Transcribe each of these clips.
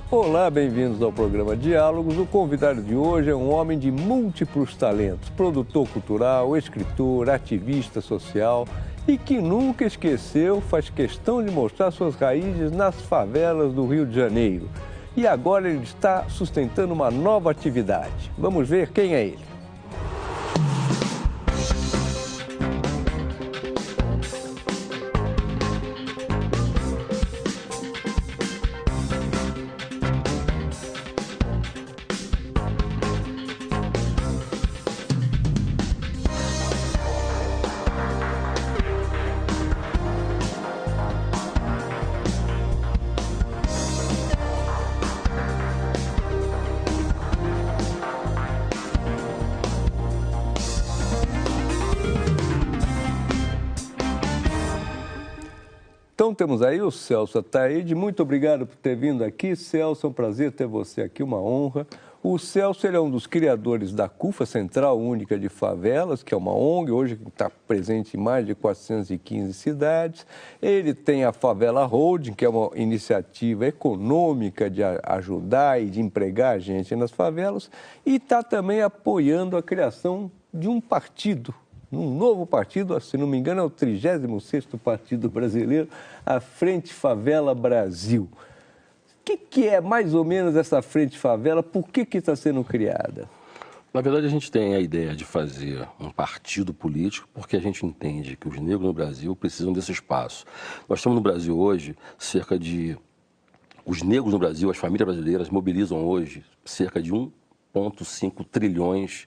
Olá, bem-vindos ao programa Diálogos. O convidado de hoje é um homem de múltiplos talentos, produtor cultural, escritor, ativista social e que nunca esqueceu, faz questão de mostrar suas raízes nas favelas do Rio de Janeiro. E agora ele está sustentando uma nova atividade. Vamos ver quem é ele. Então temos aí o Celso Ataíde. Muito obrigado por ter vindo aqui, Celso. É um prazer ter você aqui, uma honra. O Celso ele é um dos criadores da CUFA, Central Única de Favelas, que é uma ONG, hoje está presente em mais de 415 cidades. Ele tem a Favela Holding, que é uma iniciativa econômica de ajudar e de empregar a gente nas favelas. E está também apoiando a criação de um partido, um novo partido, se não me engano, é o 36º Partido Brasileiro, a Frente Favela Brasil. O que é mais ou menos essa Frente Favela? Por que está sendo criada? Na verdade, a gente tem a ideia de fazer um partido político porque a gente entende que os negros no Brasil precisam desse espaço. Nós temos no Brasil hoje os negros no Brasil, as famílias brasileiras mobilizam hoje cerca de 1,5 trilhões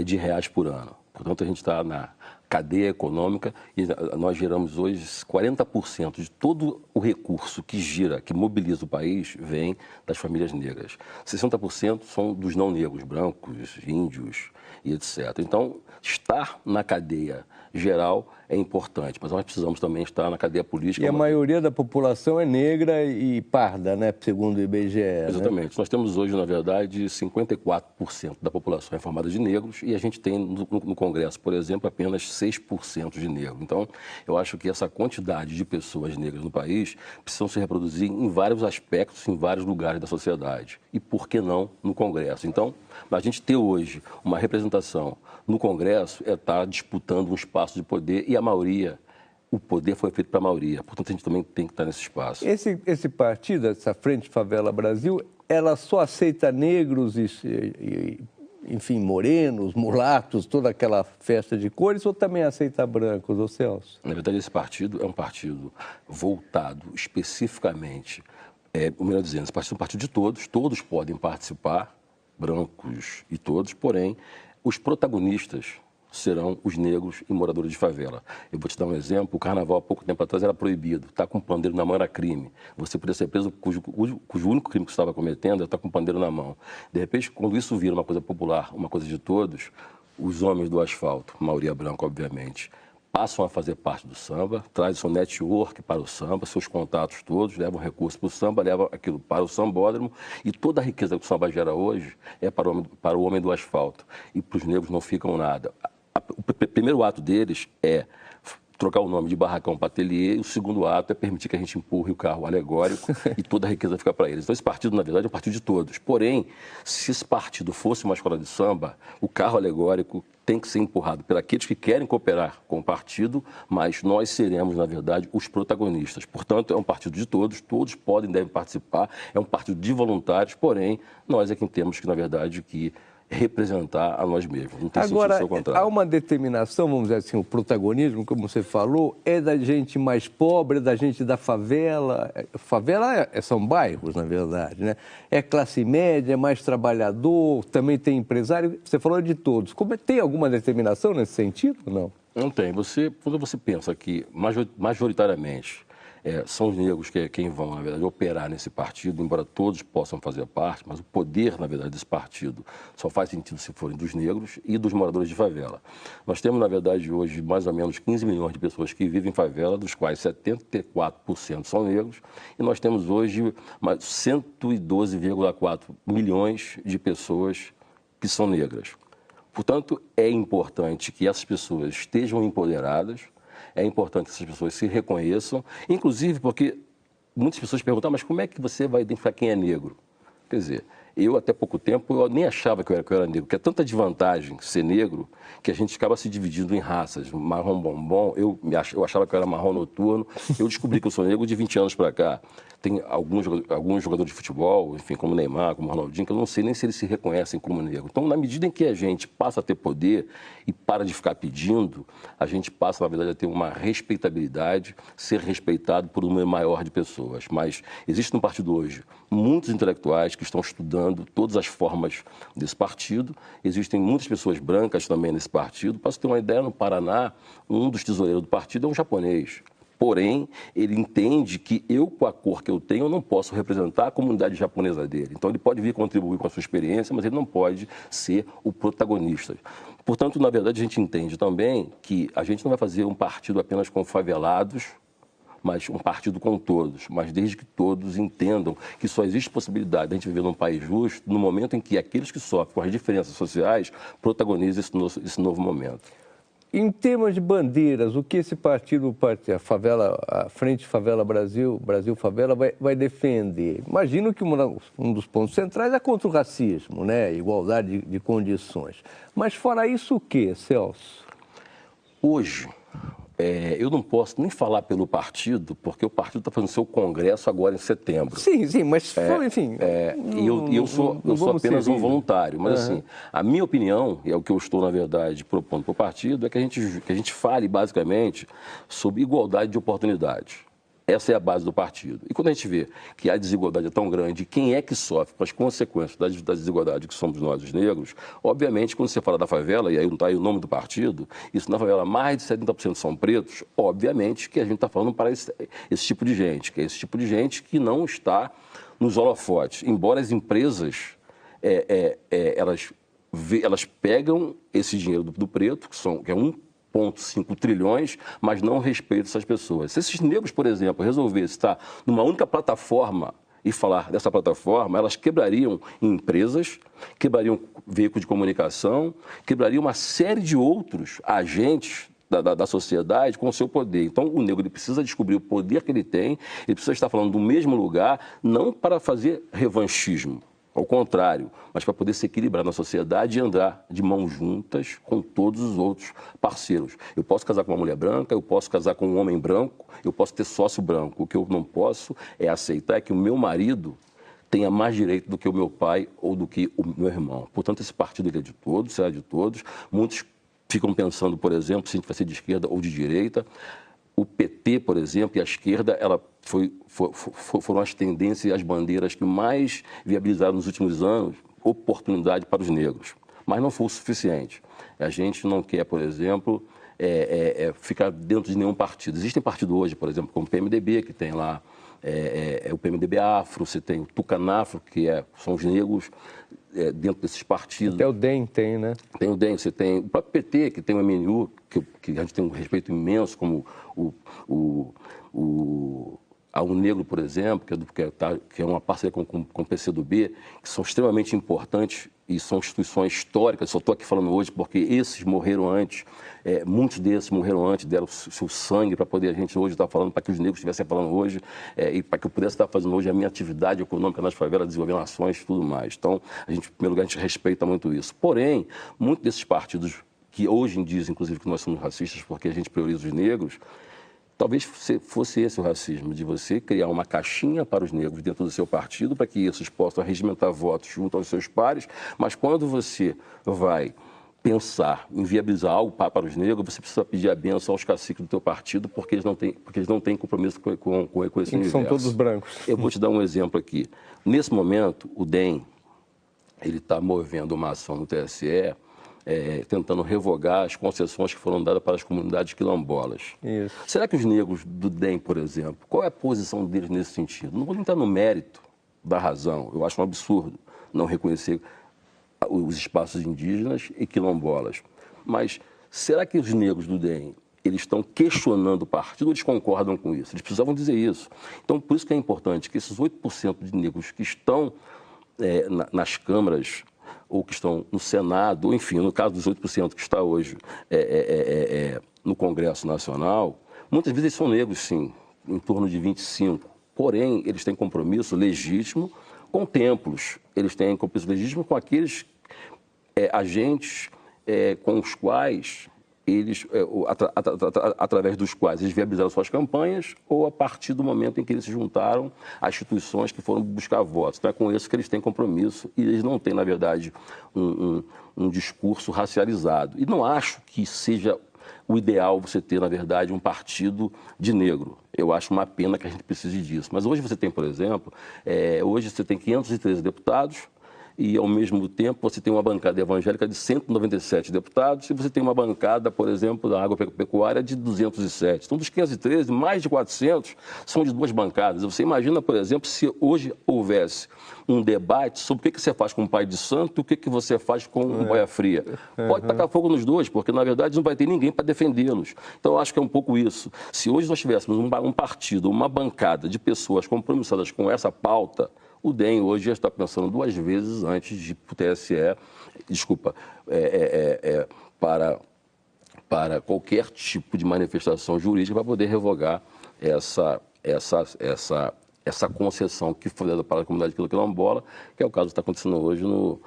de reais por ano. Portanto, a gente está na cadeia econômica e nós geramos hoje 40% de todo o recurso que gira, que mobiliza o país, vem das famílias negras. 60% são dos não negros, brancos, índios e etc. Então, estar na cadeia geral é importante, mas nós precisamos também estar na cadeia política. E a maioria da população é negra e parda, né, segundo o IBGE. Exatamente. Né? Nós temos hoje, na verdade, 54% da população é formada de negros e a gente tem no Congresso, por exemplo, apenas 6% de negros. Então, eu acho que essa quantidade de pessoas negras no país precisam se reproduzir em vários aspectos, em vários lugares da sociedade. E por que não no Congresso? Então, a gente ter hoje uma representação no Congresso é estar disputando um espaço de poder e a maioria, o poder foi feito para a maioria. Portanto, a gente também tem que estar nesse espaço. Esse partido, essa Frente Favela Brasil, ela só aceita negros enfim, morenos, mulatos, toda aquela festa de cores, ou também aceita brancos, ô Celso? Na verdade, esse partido é um partido voltado especificamente, melhor dizendo, esse partido é um partido de todos, todos podem participar, brancos e todos, porém, os protagonistas serão os negros e moradores de favela. Eu vou te dar um exemplo, o carnaval há pouco tempo atrás era proibido, estar com pandeiro na mão era crime. Você podia ser preso cujo único crime que você estava cometendo é estar com pandeiro na mão. De repente, quando isso vira uma coisa popular, uma coisa de todos, os homens do asfalto, maioria branca, obviamente, passam a fazer parte do samba, trazem seu network para o samba, seus contatos todos, levam recursos para o samba, levam aquilo para o sambódromo e toda a riqueza que o samba gera hoje é para o homem do asfalto. E para os negros não ficam nada. O primeiro ato deles é trocar o nome de barracão para ateliê, e o segundo ato é permitir que a gente empurre o carro alegórico e toda a riqueza fica para eles. Então esse partido, na verdade, é um partido de todos. Porém, se esse partido fosse uma escola de samba, o carro alegórico tem que ser empurrado por aqueles que querem cooperar com o partido, mas nós seremos, na verdade, os protagonistas. Portanto, é um partido de todos, todos podem e devem participar, é um partido de voluntários, porém, nós é quem temos que, na verdade, que representar a nós mesmos. Não tem Agora, sentido ser o contrário. Há uma determinação, vamos dizer assim, o protagonismo, como você falou, é da gente mais pobre, é da gente da favela. Favela são bairros, na verdade, né? É classe média, é mais trabalhador, também tem empresário. Você falou de todos. Tem alguma determinação nesse sentido ou não? Não tem. Quando você pensa que, majoritariamente, são os negros que quem vão, na verdade, operar nesse partido, embora todos possam fazer parte, mas o poder, na verdade, desse partido só faz sentido se forem dos negros e dos moradores de favela. Nós temos, na verdade, hoje, mais ou menos 15 milhões de pessoas que vivem em favela, dos quais 74% são negros, e nós temos hoje 112,4 milhões de pessoas que são negras. Portanto, é importante que essas pessoas estejam empoderadas, é importante que essas pessoas se reconheçam, inclusive porque muitas pessoas perguntam, mas como é que você vai identificar quem é negro? Quer dizer, eu até pouco tempo eu nem achava que eu era negro, porque é tanta desvantagem ser negro que a gente acaba se dividindo em raças. Marrom bombom, eu achava que eu era marrom noturno, eu descobri que eu sou negro de 20 anos para cá. Tem alguns jogadores de futebol, enfim, como Neymar, como Ronaldinho, que eu não sei nem se eles se reconhecem como negro. Então, na medida em que a gente passa a ter poder e para de ficar pedindo, a gente passa, na verdade, a ter uma respeitabilidade, ser respeitado por um número maior de pessoas. Mas existe no partido hoje muitos intelectuais que estão estudando todas as formas desse partido. Existem muitas pessoas brancas também nesse partido. Para você ter uma ideia, no Paraná, um dos tesoureiros do partido é um japonês. Porém, ele entende que eu, com a cor que eu tenho, eu não posso representar a comunidade japonesa dele. Então, ele pode vir contribuir com a sua experiência, mas ele não pode ser o protagonista. Portanto, na verdade, a gente entende também que a gente não vai fazer um partido apenas com favelados, mas um partido com todos, mas desde que todos entendam que só existe possibilidade de a gente viver num país justo no momento em que aqueles que sofrem com as diferenças sociais protagonizam esse novo momento. Em temas de bandeiras, o que esse partido, a Frente Favela Brasil, Brasil Favela, vai defender? Imagino que um dos pontos centrais é contra o racismo, né? Igualdade de condições. Mas fora isso, o que, Celso? Hoje, eu não posso nem falar pelo partido, porque o partido está fazendo seu congresso agora em setembro. Sim, mas enfim... eu sou apenas um voluntário, mas assim, a minha opinião, e é o que eu estou, na verdade, propondo para o partido, é que a gente fale, basicamente, sobre igualdade de oportunidades. Essa é a base do partido. E quando a gente vê que a desigualdade é tão grande, quem é que sofre com as consequências da desigualdade que somos nós, os negros, obviamente, quando você fala da favela, e aí não está aí o nome do partido, isso na favela, mais de 70% são pretos, obviamente que a gente está falando para esse tipo de gente, que é esse tipo de gente que não está nos holofotes. Embora as empresas, elas pegam esse dinheiro do preto, que é 1,5 trilhões, mas não respeitam essas pessoas. Se esses negros, por exemplo, resolvessem estar numa única plataforma e falar dessa plataforma, elas quebrariam empresas, quebrariam veículos de comunicação, quebrariam uma série de outros agentes da sociedade com o seu poder. Então, o negro ele precisa descobrir o poder que ele tem, ele precisa estar falando do mesmo lugar, não para fazer revanchismo, ao contrário, mas para poder se equilibrar na sociedade e andar de mãos juntas com todos os outros parceiros. Eu posso casar com uma mulher branca, eu posso casar com um homem branco, eu posso ter sócio branco. O que eu não posso é aceitar que o meu marido tenha mais direito do que o meu pai ou do que o meu irmão. Portanto, esse partido ele é de todos, será de todos. Muitos ficam pensando, por exemplo, se a gente vai ser de esquerda ou de direita. O PT, por exemplo, e a esquerda, ela foram as tendências e as bandeiras que mais viabilizaram nos últimos anos oportunidade para os negros. Mas não foi o suficiente. A gente não quer, por exemplo, ficar dentro de nenhum partido. Existem partidos hoje, por exemplo, como o PMDB, que tem lá o PMDB Afro, você tem o Tucanafro, que são os negros dentro desses partidos. Até o DEM tem, né? Tem o DEM, você tem o próprio PT, que tem o MNU, que a gente tem um respeito imenso, como a Negro, por exemplo, que é uma parceria com o PCdoB, que são extremamente importantes e são instituições históricas. Só estou aqui falando hoje porque esses morreram antes, muitos desses morreram antes, deram o seu sangue para poder a gente hoje estar falando, para que os negros estivessem falando hoje, e para que eu pudesse estar fazendo hoje a minha atividade econômica nas favelas, desenvolvendo ações e tudo mais. Então, em primeiro lugar, a gente respeita muito isso. Porém, muitos desses partidos que hoje dizem, inclusive, que nós somos racistas porque a gente prioriza os negros, talvez fosse esse o racismo, de você criar uma caixinha para os negros dentro do seu partido, para que esses possam regimentar votos junto aos seus pares, mas quando você vai pensar em viabilizar algo para os negros, você precisa pedir a bênção aos caciques do teu partido, porque eles não têm compromisso com esse universo. São todos brancos. Eu vou te dar um exemplo aqui. Nesse momento, o DEM ele está movendo uma ação no TSE, tentando revogar as concessões que foram dadas para as comunidades quilombolas. Isso. Será que os negros do DEM, por exemplo, qual é a posição deles nesse sentido? Não vou entrar no mérito da razão, eu acho um absurdo não reconhecer os espaços indígenas e quilombolas. Mas será que os negros do DEM eles estão questionando o partido ou eles concordam com isso? Eles precisavam dizer isso. Então, por isso que é importante que esses 8% de negros que estão nas câmaras ou que estão no Senado, ou enfim, no caso dos 8% que está hoje no Congresso Nacional, muitas vezes eles são negros, sim, em torno de 25%. Porém, eles têm compromisso legítimo com templos, eles têm compromisso legítimo com aqueles agentes com os quais eles, através dos quais eles viabilizaram suas campanhas ou a partir do momento em que eles se juntaram a instituições que foram buscar votos. Então é com isso que eles têm compromisso e eles não têm, na verdade, um discurso racializado. E não acho que seja o ideal você ter, na verdade, um partido de negro. Eu acho uma pena que a gente precise disso. Mas hoje você tem, por exemplo, hoje você tem 513 deputados, e, ao mesmo tempo, você tem uma bancada evangélica de 197 deputados e você tem uma bancada, por exemplo, da agropecuária de 207. Então, dos 513, mais de 400 são de duas bancadas. Você imagina, por exemplo, se hoje houvesse um debate sobre o que você faz com o pai de santo e o que você faz com o boia fria. Pode tacar fogo nos dois, porque, na verdade, não vai ter ninguém para defendê-los. Então, eu acho que é um pouco isso. Se hoje nós tivéssemos um partido, uma bancada de pessoas compromissadas com essa pauta, o DEM hoje já está pensando duas vezes antes de ir para o TSE, para qualquer tipo de manifestação jurídica para poder revogar essa concessão que foi dada para a comunidade quilombola, que é o caso que está acontecendo hoje no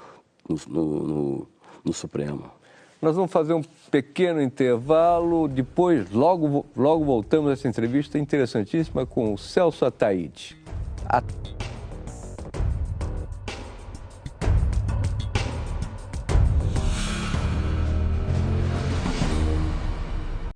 Supremo. Nós vamos fazer um pequeno intervalo, depois logo voltamos a essa entrevista interessantíssima com o Celso Ataíde.